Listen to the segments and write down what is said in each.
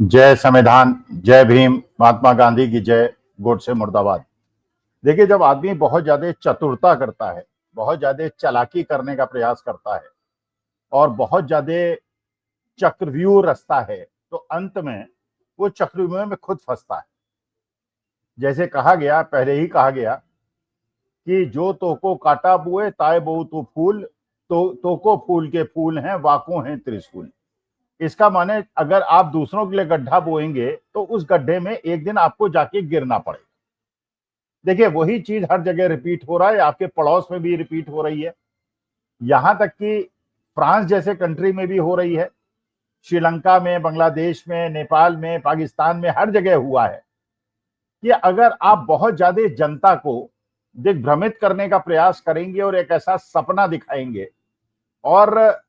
जय संविधान, जय भीम, महात्मा गांधी की जय, गोडसे मुर्दाबाद। देखिए, जब आदमी बहुत ज्यादा चतुरता करता है, बहुत ज्यादा चालाकी करने का प्रयास करता है और बहुत ज्यादा चक्रव्यूह रचता है, तो अंत में वो चक्रव्यूह में खुद फंसता है। जैसे कहा गया, पहले ही कहा गया कि जो तोको काटा बुए ताए बहु तो फूल, तोको फूल के फूल हैं, वाको हैं त्रिशूल। इसका माने अगर आप दूसरों के लिए गड्ढा बोएंगे तो उस गड्ढे में एक दिन आपको जाके गिरना पड़ेगा। देखिए, वही चीज हर जगह रिपीट हो रहा है, आपके पड़ोस में भी रिपीट हो रही है, यहां तक कि फ्रांस जैसे कंट्री में भी हो रही है, श्रीलंका में, बांग्लादेश में, नेपाल में, पाकिस्तान में, हर जगह हुआ है कि अगर आप बहुत ज्यादा जनता को दिग्भ्रमित करने का प्रयास करेंगे और एक ऐसा सपना दिखाएंगे और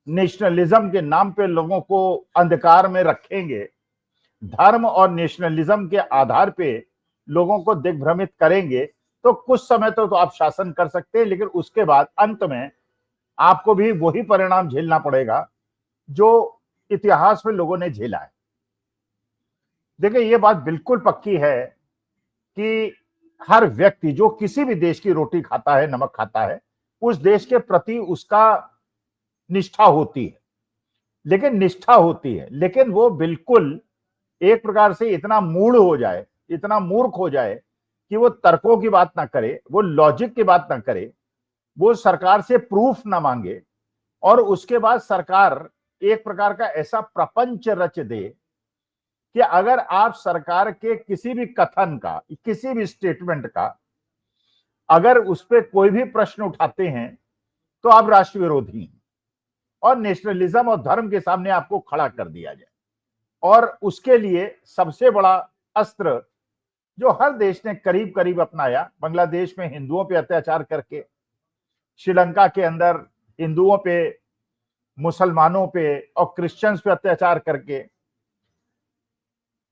नेशनलिज्म के नाम पे लोगों को अंधकार में रखेंगे, धर्म और नेशनलिज्म के आधार पे लोगों को दिग्भ्रमित करेंगे, तो कुछ समय तो आप शासन कर सकते हैं, लेकिन उसके बाद अंत में आपको भी वही परिणाम झेलना पड़ेगा जो इतिहास में लोगों ने झेला है। देखिए, ये बात बिल्कुल पक्की है कि हर व्यक्ति जो किसी भी देश की रोटी खाता है, नमक खाता है, उस देश के प्रति उसका निष्ठा होती है, लेकिन वो बिल्कुल एक प्रकार से इतना मूढ़ हो जाए, इतना मूर्ख हो जाए कि वो तर्कों की बात ना करे, वो लॉजिक की बात ना करे, वो सरकार से प्रूफ ना मांगे और उसके बाद सरकार एक प्रकार का ऐसा प्रपंच रच दे कि अगर आप सरकार के किसी भी कथन का, किसी भी स्टेटमेंट का अगर उस पर कोई भी प्रश्न उठाते हैं तो आप राष्ट्र विरोधी हैं और नेशनलिज्म और धर्म के सामने आपको खड़ा कर दिया जाए। और उसके लिए सबसे बड़ा अस्त्र जो हर देश ने करीब करीब अपनाया, बांग्लादेश में हिंदुओं पे अत्याचार करके, श्रीलंका के अंदर हिंदुओं पे, मुसलमानों पे और क्रिश्चियंस पे अत्याचार करके,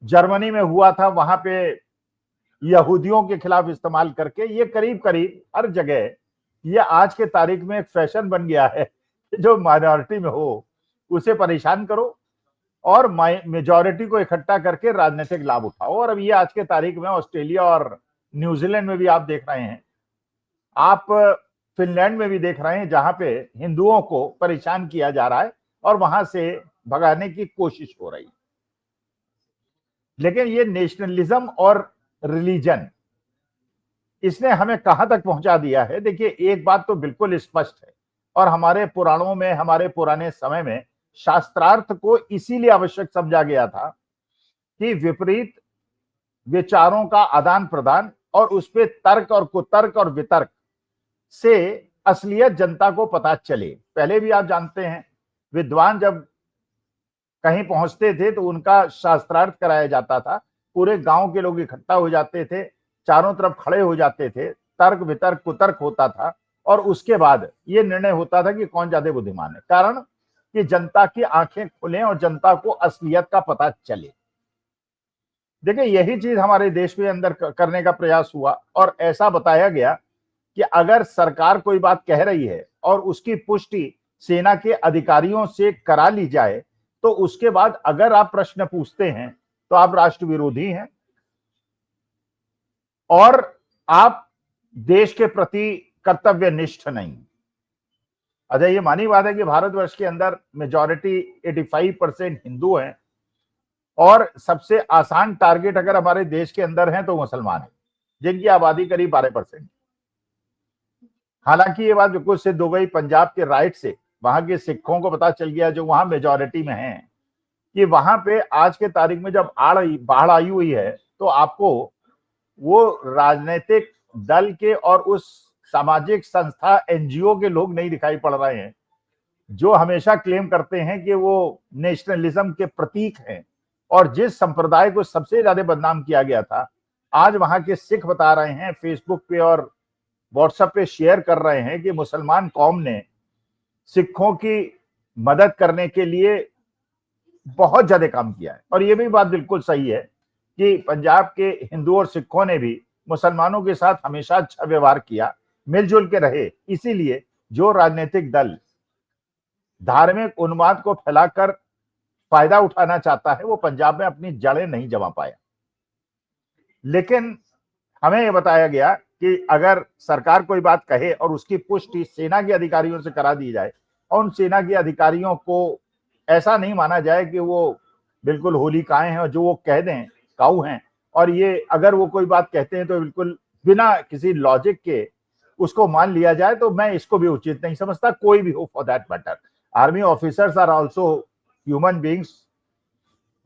जर्मनी में हुआ था वहां पे यहूदियों के खिलाफ इस्तेमाल करके, ये करीब करीब हर जगह ये आज के तारीख में एक फैशन बन गया है कि जो माइनॉरिटी में हो उसे परेशान करो और मेजॉरिटी को इकट्ठा करके राजनीतिक लाभ उठाओ। और अब ये आज के तारीख में ऑस्ट्रेलिया और न्यूजीलैंड में भी आप देख रहे हैं, आप फिनलैंड में भी देख रहे हैं, जहां पे हिंदुओं को परेशान किया जा रहा है और वहां से भगाने की कोशिश हो रही है। लेकिन ये नेशनलिज्म और रिलीजन, इसने हमें कहां तक पहुंचा दिया है। देखिए, एक बात तो बिल्कुल स्पष्ट है और हमारे पुराणों में, हमारे पुराने समय में शास्त्रार्थ को इसीलिए आवश्यक समझा गया था कि विपरीत विचारों का आदान प्रदान और उस पर तर्क और कुतर्क और वितर्क से असलियत जनता को पता चले। पहले भी आप जानते हैं, विद्वान जब कहीं पहुंचते थे तो उनका शास्त्रार्थ कराया जाता था, पूरे गांव के लोग इकट्ठा हो जाते थे, चारों तरफ खड़े हो जाते थे, तर्क वितर्क कुतर्क होता था और उसके बाद यह निर्णय होता था कि कौन ज्यादा बुद्धिमान है, कारण कि जनता की आंखें खुले और जनता को असलियत का पता चले। देखिए, यही चीज हमारे देश में अंदर करने का प्रयास हुआ और ऐसा बताया गया कि अगर सरकार कोई बात कह रही है और उसकी पुष्टि सेना के अधिकारियों से करा ली जाए, तो उसके बाद अगर आप प्रश्न पूछते हैं तो आप राष्ट्र विरोधी हैं और आप देश के प्रति कर्तव्यनिष्ठ नहीं। अच्छा, ये मानी बात है कि भारतवर्ष के अंदर मेजॉरिटी 85% हिंदू हैं और सबसे आसान टारगेट अगर हमारे देश के अंदर है तो मुसलमान है, जिनकी आबादी करीब 12%। हालांकि ये बात बिल्कुल सिद्ध हो गई पंजाब के राइट से, वहां के सिखों को पता चल गया जो वहां मेजॉरिटी में हैं कि वहां पे आज के तारीख में जब बाढ़ आई हुई है तो आपको वो राजनीतिक दल के और उस सामाजिक संस्था एनजीओ के लोग नहीं दिखाई पड़ रहे हैं जो हमेशा क्लेम करते हैं कि वो नेशनलिज्म के प्रतीक हैं। और जिस संप्रदाय को सबसे ज्यादा बदनाम किया गया था, आज वहां के सिख बता रहे हैं, फेसबुक पे और व्हाट्सएप पे शेयर कर रहे हैं कि मुसलमान कौम ने सिखों की मदद करने के लिए बहुत ज्यादा काम किया है। और ये भी बात बिल्कुल सही है कि पंजाब के हिंदू और सिखों ने भी मुसलमानों के साथ हमेशा अच्छा व्यवहार किया, मिलजुल के रहे। इसीलिए जो राजनीतिक दल धार्मिक उन्माद को फैलाकर फायदा उठाना चाहता है वो पंजाब में अपनी जड़ें नहीं जमा पाया। लेकिन हमें यह बताया गया कि अगर सरकार कोई बात कहे और उसकी पुष्टि सेना के अधिकारियों से करा दी जाए और उन सेना के अधिकारियों को ऐसा नहीं माना जाए कि वो बिल्कुल होलिकाएं हैं और जो वो कह दें काऊ हैं, और ये अगर वो कोई बात कहते हैं तो बिल्कुल बिना किसी लॉजिक के उसको मान लिया जाए, तो मैं इसको भी उचित नहीं समझता, कोई भी हो for that matter. Army officers are also human beings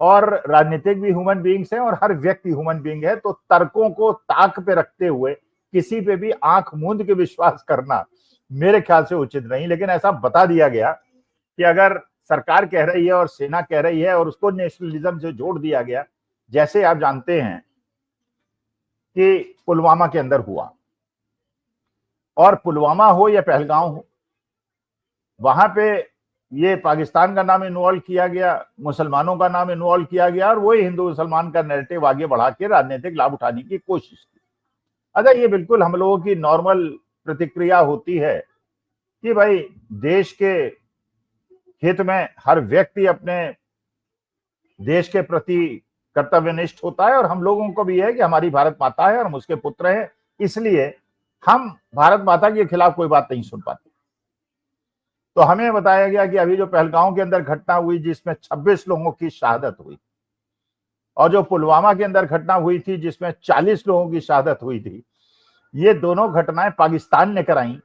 और राजनीतिक भी ह्यूमन बींग्स हैं और हर व्यक्ति ह्यूमन बींग है। तो तर्कों को ताक पे रखते हुए किसी पे भी आंख मूंद के विश्वास करना मेरे ख्याल से उचित नहीं। लेकिन ऐसा बता दिया गया कि अगर सरकार कह रही है और सेना कह रही है और उसको नेशनलिज्म से जोड़ दिया गया, जैसे आप जानते हैं कि पुलवामा के अंदर हुआ, और पुलवामा हो या पहलगांव हो, वहां पे ये पाकिस्तान का नाम इन्वॉल्व किया गया, मुसलमानों का नाम इन्वॉल्व किया गया और वही हिंदू मुसलमान का नैरेटिव आगे बढ़ा के राजनीतिक लाभ उठाने की कोशिश की। अच्छा, ये बिल्कुल हम लोगों की नॉर्मल प्रतिक्रिया होती है कि भाई देश के हित में हर व्यक्ति अपने देश के प्रति कर्तव्यनिष्ठ होता है, और हम लोगों को भी है कि हमारी भारत माता है और हम उसके पुत्र हैं, इसलिए हम भारत माता के खिलाफ कोई बात नहीं सुन पाते। तो हमें बताया गया कि अभी जो पहलगांव के अंदर घटना हुई जिसमें 26 लोगों की शहादत हुई, और जो पुलवामा के अंदर घटना हुई थी जिसमें 40 लोगों की शहादत हुई थी, ये दोनों घटनाएं पाकिस्तान ने कराई,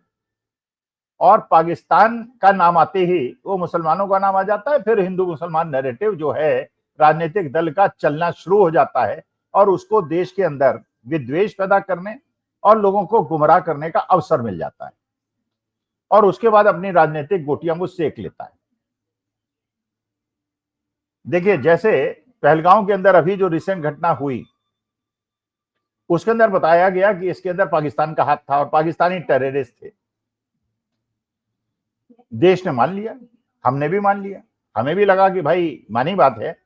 और पाकिस्तान का नाम आते ही वो मुसलमानों का नाम आ जाता है। फिर हिंदू मुसलमान नैरेटिव जो है राजनीतिक दल का चलना शुरू हो जाता है, और उसको देश के अंदर विद्वेष पैदा करने और लोगों को गुमराह करने का अवसर मिल जाता है, और उसके बाद अपनी राजनीतिक गोटियां वो सेक लेता है। देखिए, जैसे पहलगांव के अंदर अभी जो रिसेंट घटना हुई, उसके अंदर बताया गया कि इसके अंदर पाकिस्तान का हाथ था और पाकिस्तानी टेररिस्ट थे। देश ने मान लिया, हमने भी मान लिया, हमें भी लगा कि भाई मानी बात है।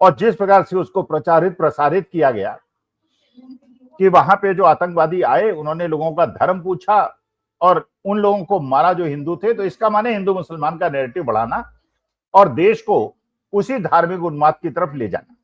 और जिस प्रकार से उसको प्रचारित प्रसारित किया गया कि वहां पे जो आतंकवादी आए उन्होंने लोगों का धर्म पूछा और उन लोगों को मारा जो हिंदू थे, तो इसका माने हिंदू मुसलमान का नैरेटिव बढ़ाना और देश को उसी धार्मिक उन्माद की तरफ ले जाना।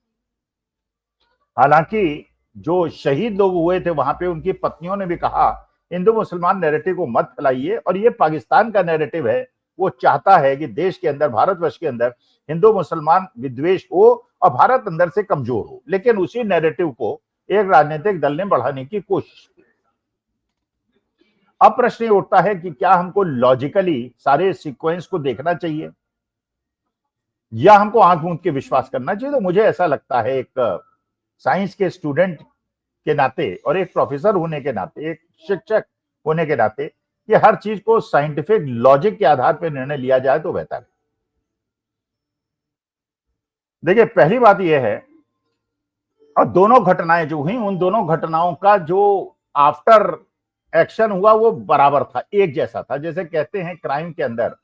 हालांकि जो शहीद लोग हुए थे वहां पे उनकी पत्नियों ने भी कहा हिंदू मुसलमान नैरेटिव को मत फैलाइए, और ये पाकिस्तान का नैरेटिव है, वो चाहता है कि देश के अंदर, भारतवर्ष के अंदर हिंदू मुसलमान विद्वेष हो और भारत अंदर से कमजोर हो। लेकिन उसी नैरेटिव को एक राजनीतिक दल ने बढ़ाने की कोशिश की। अब प्रश्न ये उठता है कि क्या हमको लॉजिकली सारे सीक्वेंस को देखना चाहिए या हमको आंख मूंद के विश्वास करना चाहिए? तो मुझे ऐसा लगता है, एक साइंस के स्टूडेंट के नाते और एक प्रोफेसर होने के नाते, एक शिक्षक होने के नाते, कि हर चीज को साइंटिफिक लॉजिक के आधार पर निर्णय लिया जाए तो बेहतर है। देखिए, पहली बात यह है, और दोनों घटनाएं जो हुई उन दोनों घटनाओं का जो आफ्टर एक्शन हुआ वो बराबर था, एक जैसा था। जैसे कहते हैं क्राइम के अंदर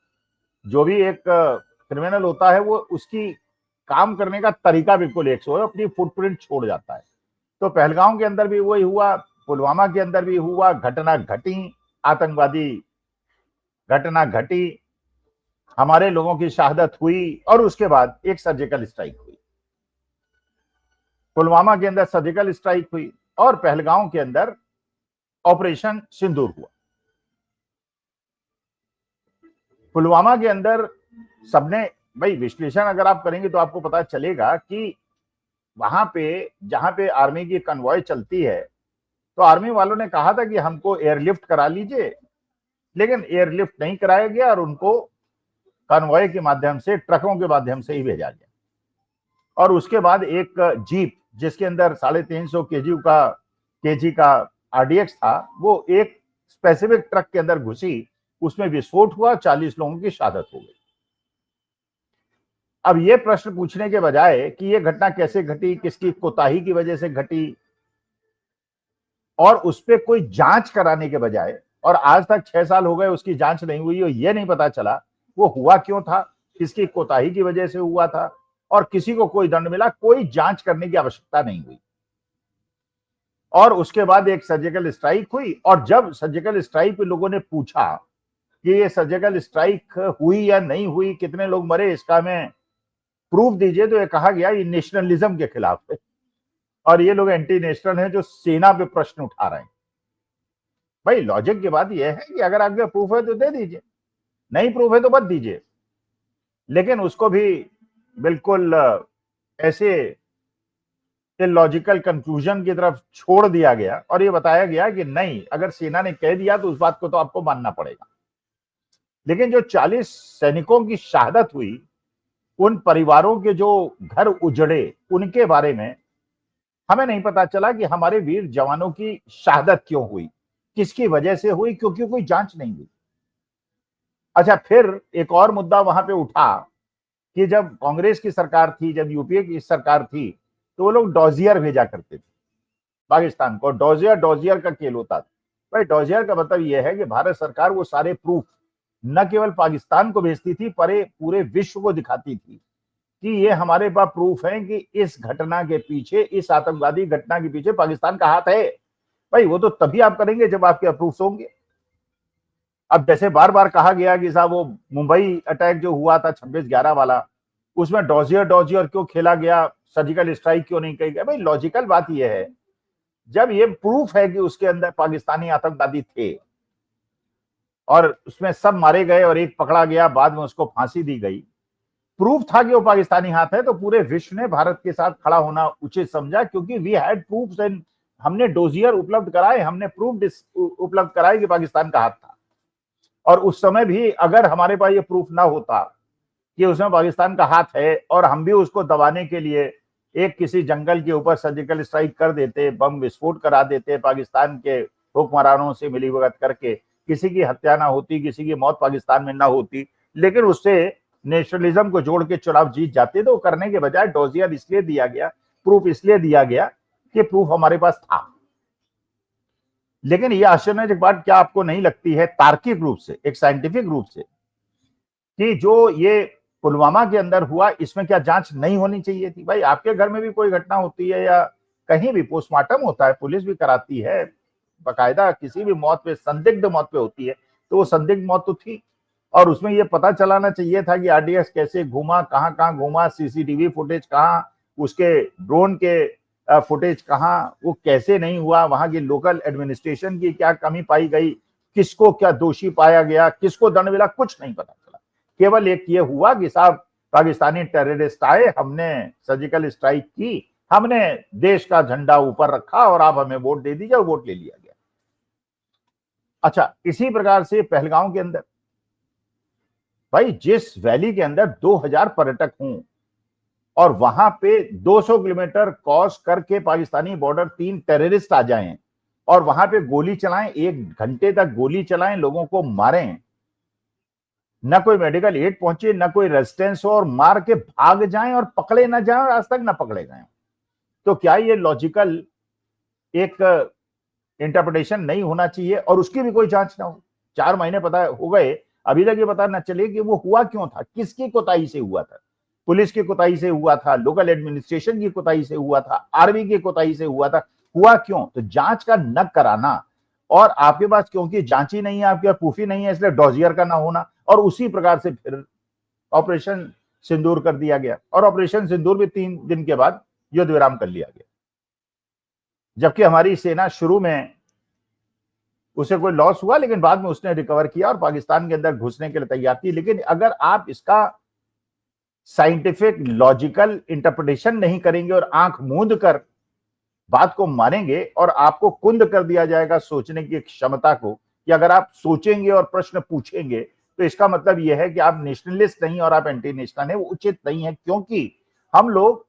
जो भी एक क्रिमिनल होता है वो उसकी काम करने का तरीका बिल्कुल एक सो है, अपनी फुटप्रिंट छोड़ जाता है। तो पहलगांव के अंदर भी वही हुआ, पुलवामा के अंदर भी हुआ, घटना घटी, आतंकवादी घटना घटी, हमारे लोगों की शहादत हुई, और उसके बाद एक सर्जिकल स्ट्राइक हुई। पुलवामा के अंदर सर्जिकल स्ट्राइक हुई और पहलगांव के अंदर ऑपरेशन सिंदूर हुआ। पुलवामा के अंदर सबने, भाई विश्लेषण अगर आप करेंगे तो आपको पता चलेगा कि वहां पे जहां पे आर्मी की कन्वॉय चलती है, तो आर्मी वालों ने कहा था कि हमको एयरलिफ्ट करा लीजिए, लेकिन एयरलिफ्ट नहीं कराया गया और उनको कन्वॉय के माध्यम से, ट्रकों के माध्यम से ही भेजा गया। और उसके बाद एक जीप जिसके अंदर 350 केजी का आरडीएक्स था, वो एक स्पेसिफिक ट्रक के अंदर घुसी, उसमें विस्फोट हुआ, 40 लोगों की शहादत हो गई। अब ये प्रश्न पूछने के बजाय कि ये घटना कैसे घटी, किसकी कोताही की वजह से घटी, और उस पर कोई जांच कराने के बजाय, और आज तक 6 साल हो गए उसकी जांच नहीं हुई और ये नहीं पता चला वो हुआ क्यों था, किसकी कोताही की वजह से हुआ था, और किसी को कोई दंड मिला, कोई जांच करने की आवश्यकता नहीं हुई। और उसके बाद एक सर्जिकल स्ट्राइक हुई, और जब सर्जिकल स्ट्राइक पे लोगों ने पूछा कि ये सर्जिकल स्ट्राइक हुई या नहीं हुई, कितने लोग मरे, इसका मैं प्रूफ दीजिए, तो ये कहा गया ये नेशनलिज्म के खिलाफ है और ये लोग एंटी नेशनल हैं जो सेना पे प्रश्न उठा रहे हैं। भाई लॉजिक की बात यह है कि अगर आपके प्रूफ है तो दे दीजिए, नहीं प्रूफ है तो मत दीजिए। लेकिन उसको भी बिल्कुल ऐसे लॉजिकल कंक्लूजन की तरफ छोड़ दिया गया और ये बताया गया कि नहीं, अगर सेना ने कह दिया तो उस बात को तो आपको मानना पड़ेगा। लेकिन जो 40 सैनिकों की शहादत हुई, उन परिवारों के जो घर उजड़े, उनके बारे में हमें नहीं पता चला कि हमारे वीर जवानों की शहादत क्यों हुई, किसकी वजह से हुई, क्योंकि कोई जांच नहीं हुई। अच्छा, फिर एक और मुद्दा वहां पे उठा कि जब कांग्रेस की सरकार थी, जब यूपीए की सरकार थी, तो वो लोग डॉजियर भेजा करते थे पाकिस्तान को। डॉजियर डॉजियर का खेल होता था। भाई डॉजियर का मतलब यह है कि भारत सरकार वो सारे प्रूफ न केवल पाकिस्तान को भेजती थी, पर पूरे विश्व को दिखाती थी कि ये हमारे पास प्रूफ है कि इस घटना के पीछे, इस आतंकवादी घटना के पीछे पाकिस्तान का हाथ है। भाई वो तो तभी आप करेंगे जब आपके प्रूफ होंगे। अब जैसे बार बार कहा गया कि साहब वो मुंबई अटैक जो हुआ था 26/11 वाला, उसमें डॉजियर डॉजियर क्यों खेला गया, सर्जिकल स्ट्राइक क्यों नहीं कही गया। भाई लॉजिकल बात यह है, जब ये प्रूफ है कि उसके अंदर पाकिस्तानी आतंकवादी थे और उसमें सब मारे गए और एक पकड़ा गया, बाद में उसको फांसी दी गई, प्रूफ था कि वो पाकिस्तानी हाथ है, तो पूरे विश्व ने भारत के साथ खड़ा होना उचित समझा, क्योंकि वी हैड प्रूफ एंड हमने डोजियर उपलब्ध कराए, हमने प्रूफ उपलब्ध कराए कि पाकिस्तान का हाथ था। और उस समय भी अगर हमारे पास ये प्रूफ ना होता कि उसमें पाकिस्तान का हाथ है और हम भी उसको दबाने के लिए एक किसी जंगल के ऊपर सर्जिकल स्ट्राइक कर देते, बम विस्फोट करा देते, पाकिस्तान के हुक्मरानों से मिलीभगत करके, किसी की हत्या ना होती, किसी की मौत पाकिस्तान में ना होती, लेकिन उससे नेशनलिज्म को जोड़ के चुनाव जीत जाते, तो करने के बजाय डॉजियर इसलिए दिया गया, प्रूफ इसलिए दिया गया कि प्रूफ हमारे पास था। लेकिन यह आश्चर्यजनक बात क्या आपको नहीं लगती है, तार्किक रूप से, एक साइंटिफिक रूप से, कि जो ये पुलवामा के अंदर हुआ, इसमें क्या जांच नहीं होनी चाहिए थी? भाई आपके घर में भी कोई घटना होती है या कहीं भी पोस्टमार्टम होता है, पुलिस भी कराती है बाकायदा, किसी भी मौत पे, संदिग्ध मौत पे होती है, तो वो संदिग्ध मौत तो थी और उसमें ये पता चलाना चाहिए था कि आरडीएक्स कैसे घूमा, कहां कहां घूमा, सीसीटीवी फुटेज कहां, उसके ड्रोन के फुटेज कहां, वो कैसे नहीं हुआ, वहां की लोकल एडमिनिस्ट्रेशन की क्या कमी पाई गई, किसको क्या दोषी पाया गया, किसको दंड मिला, कुछ नहीं पता चला। केवल एक ये हुआ कि साहब पाकिस्तानी टेररिस्ट आए, हमने सर्जिकल स्ट्राइक की, हमने देश का झंडा ऊपर रखा और आप हमें वोट दे दीजिए, और वोट ले लिया गया। अच्छा, इसी प्रकार से पहलगांव के अंदर, भाई जिस वैली के अंदर 2000 पर्यटक हों और वहां पे 200 किलोमीटर क्रॉस करके पाकिस्तानी बॉर्डर 3 टेररिस्ट आ जाएं और वहां पे गोली चलाएं, 1 घंटे तक गोली चलाएं, लोगों को मारें, न कोई मेडिकल एड पहुंचे, न कोई रेजिस्टेंस हो, और मार के भाग जाएं और पकड़े ना जाएं और आज तक ना पकड़े गए, तो क्या ये लॉजिकल एक इंटरप्रिटेशन नहीं होना चाहिए? और उसकी भी कोई जांच ना हो, 4 महीने पता हो गए, अभी तक ये पता ना चले कि वो हुआ क्यों था, किसकी कोताही से हुआ था, पुलिस की कोताही से हुआ था, लोकल एडमिनिस्ट्रेशन की कोताही से हुआ था, आर्मी की कोताही से हुआ था, हुआ क्यों? तो जांच का न कराना, और आपके पास क्योंकि जांच ही नहीं है, आपके पास प्रूफ ही नहीं है, इसलिए डॉजियर का ना होना, और उसी प्रकार से फिर ऑपरेशन सिंदूर कर दिया गया, और ऑपरेशन सिंदूर भी 3 दिन के बाद युद्ध विराम कर लिया गया, जबकि हमारी सेना शुरू में उसे कोई लॉस हुआ, लेकिन बाद में उसने रिकवर किया और पाकिस्तान के अंदर घुसने के लिए तैयार थी। लेकिन अगर आप इसका साइंटिफिक लॉजिकल इंटरप्रिटेशन नहीं करेंगे और आंख मूंद कर बात को मानेंगे, और आपको कुंद कर दिया जाएगा सोचने की क्षमता को, कि अगर आप सोचेंगे और प्रश्न पूछेंगे तो इसका मतलब यह है कि आप नेशनलिस्ट नहीं और आप एंटी नेशनल है, वो उचित नहीं है। क्योंकि हम लोग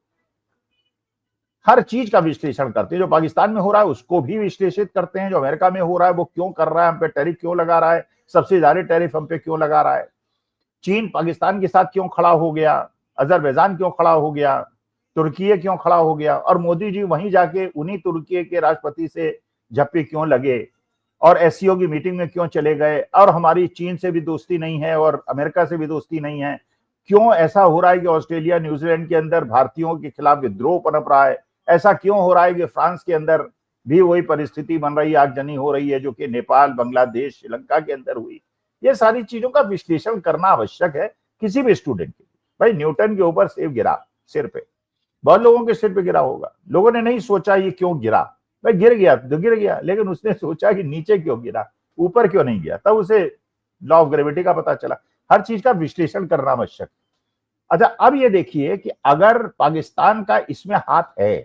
हर चीज का विश्लेषण करते हैं, जो पाकिस्तान में हो रहा है उसको भी विश्लेषित करते हैं, जो अमेरिका में हो रहा है वो क्यों कर रहा है, हम पे टैरिफ क्यों लगा रहा है, सबसे ज्यादा टैरिफ हम पे क्यों लगा रहा है, चीन पाकिस्तान के साथ क्यों खड़ा हो गया, अजरबैजान क्यों खड़ा हो गया, तुर्की क्यों खड़ा हो गया, और मोदी जी वहीं जाके उन्हीं तुर्की के राष्ट्रपति से झप्पी क्यों लगे, और एससीओ की मीटिंग में क्यों चले गए, और हमारी चीन से भी दोस्ती नहीं है और अमेरिका से भी दोस्ती नहीं है, क्यों ऐसा हो रहा है कि ऑस्ट्रेलिया न्यूजीलैंड के अंदर भारतीयों के खिलाफ विद्रोह पनप रहा है, ऐसा क्यों हो रहा है कि फ्रांस के अंदर भी वही परिस्थिति बन रही है, आगजनी हो रही है जो कि नेपाल, बांग्लादेश, श्रीलंका के अंदर हुई। ये सारी चीजों का विश्लेषण करना आवश्यक है किसी भी स्टूडेंट के लिए। भाई न्यूटन के ऊपर सेब गिरा सिर पे, बहुत लोगों के सिर पे गिरा होगा, लोगों ने नहीं सोचा ये क्यों गिरा, भाई गिर गया तो गिर गया, लेकिन उसने सोचा कि नीचे क्यों गिरा, ऊपर क्यों नहीं गया, तब उसे लॉ ऑफ ग्रेविटी का पता चला। हर चीज का विश्लेषण करना आवश्यक। अच्छा, अब ये देखिए कि अगर पाकिस्तान का इसमें हाथ है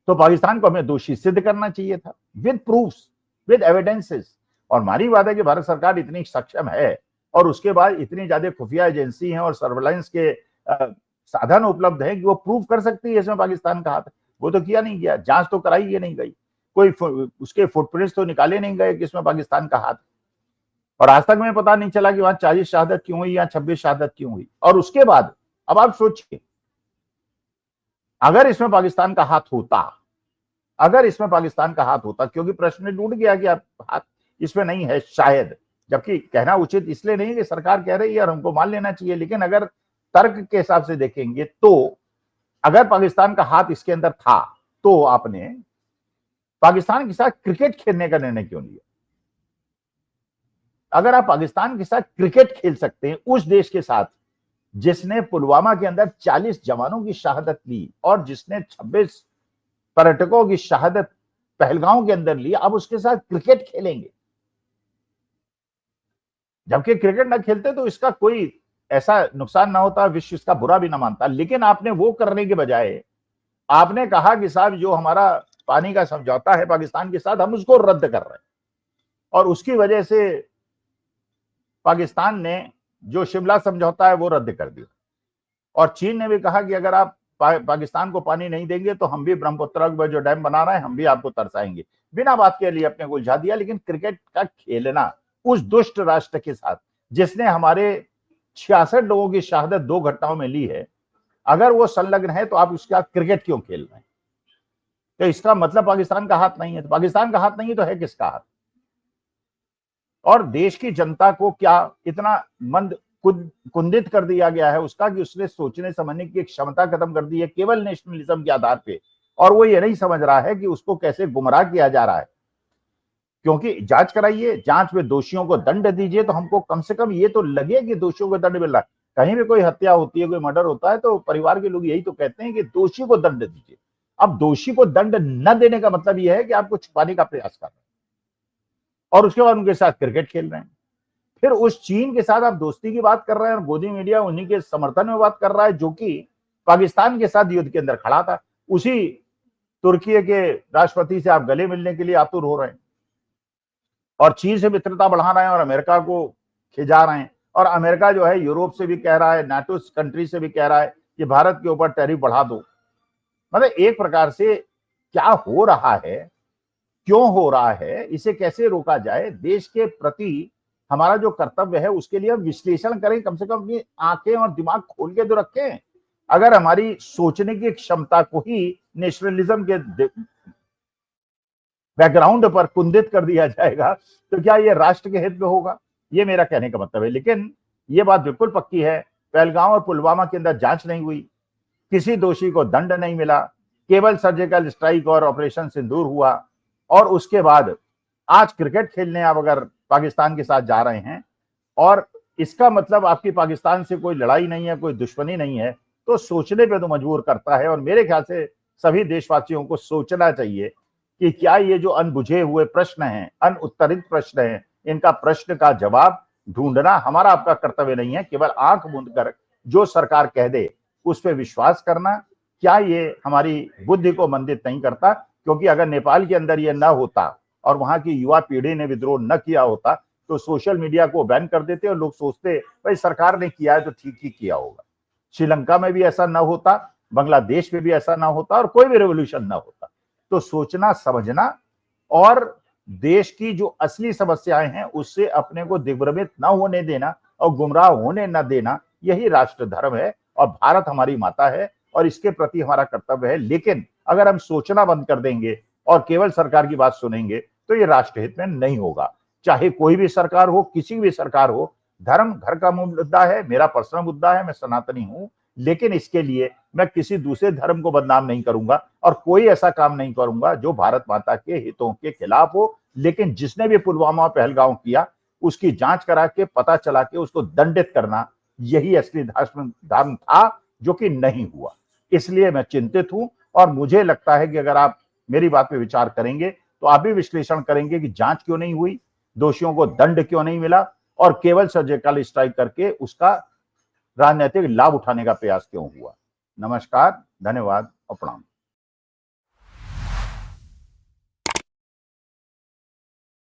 तो पाकिस्तान को हमें दोषी सिद्ध करना चाहिए था, विद प्रूफ्स, विद एविडेंसेस। और हमारी बात है कि भारत सरकार इतनी सक्षम है और उसके बाद इतनी ज्यादा खुफिया एजेंसी हैं और सर्वेलेंस के साधन उपलब्ध हैं कि वो प्रूव कर सकती है इसमें पाकिस्तान का हाथ है। वो तो किया नहीं गया, जांच तो कराई ये नहीं गई, कोई उसके फुटप्रिंट्स तो निकाले नहीं गए कि इसमें पाकिस्तान का हाथ है। और आज तक में पता नहीं चला कि वहां 40 शहादत क्यों हुई या 26 शहादत क्यों हुई। और उसके बाद अब आप सोचिए, अगर इसमें पाकिस्तान का हाथ होता, अगर इसमें पाकिस्तान का हाथ होता, क्योंकि प्रश्न टूट गया कि आप हाथ इसमें नहीं है शायद, जबकि कहना उचित इसलिए नहीं कि सरकार कह रही है और हमको मान लेना चाहिए, लेकिन अगर तर्क के हिसाब से देखेंगे तो अगर पाकिस्तान का हाथ इसके अंदर था तो आपने पाकिस्तान के साथ क्रिकेट खेलने का निर्णय क्यों लिया? अगर आप पाकिस्तान के साथ क्रिकेट खेल सकते हैं उस देश के साथ जिसने पुलवामा के अंदर 40 जवानों की शहादत ली और जिसने 26 पर्यटकों की शहादत पहलगांव के अंदर ली, अब उसके साथ क्रिकेट खेलेंगे, जबकि क्रिकेट ना खेलते तो इसका कोई ऐसा नुकसान ना होता, विश्व इसका बुरा भी ना मानता। लेकिन आपने वो करने के बजाय आपने कहा कि साहब जो हमारा पानी का समझौता है पाकिस्तान के साथ हम उसको रद्द कर रहे हैं, और उसकी वजह से पाकिस्तान ने जो शिमला समझौता है वो रद्द कर दिया। और चीन ने भी कहा कि अगर आप पाकिस्तान को पानी नहीं देंगे तो हम भी ब्रह्मपुत्र में जो डैम बना रहे हैं हम भी आपको तरसाएंगे। बिना बात के लिए अपने को उलझा दिया। लेकिन क्रिकेट का खेलना उस दुष्ट राष्ट्र के साथ जिसने हमारे 66 लोगों की शहादत 2 घटनाओं में ली है, अगर वो संलग्न है तो आप उसका क्रिकेट क्यों खेल रहे हैं? तो इसका मतलब पाकिस्तान का हाथ नहीं है। तो पाकिस्तान का हाथ नहीं है तो है किसका हाथ? और देश की जनता को क्या इतना मंद कुंदित कर दिया गया है उसका कि उसने सोचने समझने की क्षमता खत्म कर दी है केवल नेशनलिज्म के आधार पे। और वो ये नहीं समझ रहा है कि उसको कैसे गुमराह किया जा रहा है। क्योंकि जांच कराइए, जांच में दोषियों को दंड दीजिए तो हमको कम से कम ये तो लगे कि दोषियों को दंड मिल रहा है। कहीं भी कोई हत्या होती है, कोई मर्डर होता है तो परिवार के लोग यही तो कहते हैं कि दोषी को दंड दीजिए। अब दोषी को दंड न देने का मतलब यह है कि आपको छुपाने का प्रयास कर रहे हैं और उसके बाद उनके साथ क्रिकेट खेल रहे हैं। फिर उस चीन के साथ आप दोस्ती की बात कर रहे हैं और गोदी मीडिया उन्हीं के समर्थन में बात कर रहा है जो कि पाकिस्तान के साथ युद्ध के अंदर खड़ा था। उसी तुर्की के राष्ट्रपति से आप गले मिलने के लिए आतुर हो रहे हैं और चीन से मित्रता बढ़ा रहे हैं और अमेरिका को खिजा रहे हैं। और अमेरिका जो है यूरोप से भी कह रहा है, नाटो कंट्री से भी कह रहा है कि भारत के ऊपर टैरिफ बढ़ा दो। मतलब एक प्रकार से क्या हो रहा है, क्यों हो रहा है, इसे कैसे रोका जाए, देश के प्रति हमारा जो कर्तव्य है उसके लिए हम विश्लेषण करें, कम से कम अपनी आंखें और दिमाग खोल के तो रखें। अगर हमारी सोचने की क्षमता को ही नेशनलिज्म के बैकग्राउंड पर कुंदित कर दिया जाएगा तो क्या ये राष्ट्र के हित में होगा? ये मेरा कहने का मतलब है। लेकिन ये बात बिल्कुल पक्की है, पहलगांव और पुलवामा के अंदर जांच नहीं हुई, किसी दोषी को दंड नहीं मिला, केवल सर्जिकल स्ट्राइक और ऑपरेशन सिंदूर हुआ। और उसके बाद आज क्रिकेट खेलने आप अगर पाकिस्तान के साथ जा रहे हैं और इसका मतलब आपकी पाकिस्तान से कोई लड़ाई नहीं है, कोई दुश्मनी नहीं है, तो सोचने पे तो मजबूर करता है। और मेरे ख्याल से सभी देशवासियों को सोचना चाहिए कि क्या ये जो अनबुझे हुए प्रश्न हैं, अनउत्तरित प्रश्न हैं, इनका प्रश्न का जवाब ढूंढना हमारा आपका कर्तव्य नहीं है। केवल आंख मूंद कर जो सरकार कह दे उस पर विश्वास करना, क्या ये हमारी बुद्धि को मंदित नहीं करता? क्योंकि अगर नेपाल के अंदर ये न होता और वहां की युवा पीढ़ी ने विद्रोह न किया होता तो सोशल मीडिया को बैन कर देते और लोग सोचते भाई सरकार ने किया है तो ठीक ही किया होगा। श्रीलंका में भी ऐसा ना होता, बांग्लादेश में भी ऐसा ना होता और कोई भी रेवोल्यूशन ना होता। तो सोचना समझना और देश की जो असली समस्याएं हैं उससे अपने को दिग्भ्रमित न होने देना और गुमराह होने न देना, यही राष्ट्र धर्म है। और भारत हमारी माता है और इसके प्रति हमारा कर्तव्य है। लेकिन अगर हम सोचना बंद कर देंगे और केवल सरकार की बात सुनेंगे तो ये राष्ट्रहित में नहीं होगा। चाहे कोई भी सरकार हो, किसी भी सरकार हो, धर्म घर का मुद्दा है, मेरा पर्सनल मुद्दा है, मैं सनातनी हूं। लेकिन इसके लिए मैं किसी दूसरे धर्म को बदनाम नहीं करूंगा और कोई ऐसा काम नहीं करूंगा जो भारत माता के हितों के खिलाफ हो। लेकिन जिसने भी पुलवामा पहलगांव किया उसकी जांच करा के पता चला के उसको दंडित करना यही असली धर्म था, जो कि नहीं हुआ। इसलिए मैं चिंतित हूं और मुझे लगता है कि अगर आप मेरी बात पे विचार करेंगे तो आप भी विश्लेषण करेंगे कि जांच क्यों नहीं हुई, दोषियों को दंड क्यों नहीं मिला और केवल सर्जिकल स्ट्राइक करके उसका राजनीतिक लाभ उठाने का प्रयास क्यों हुआ। नमस्कार, धन्यवाद और प्रणाम।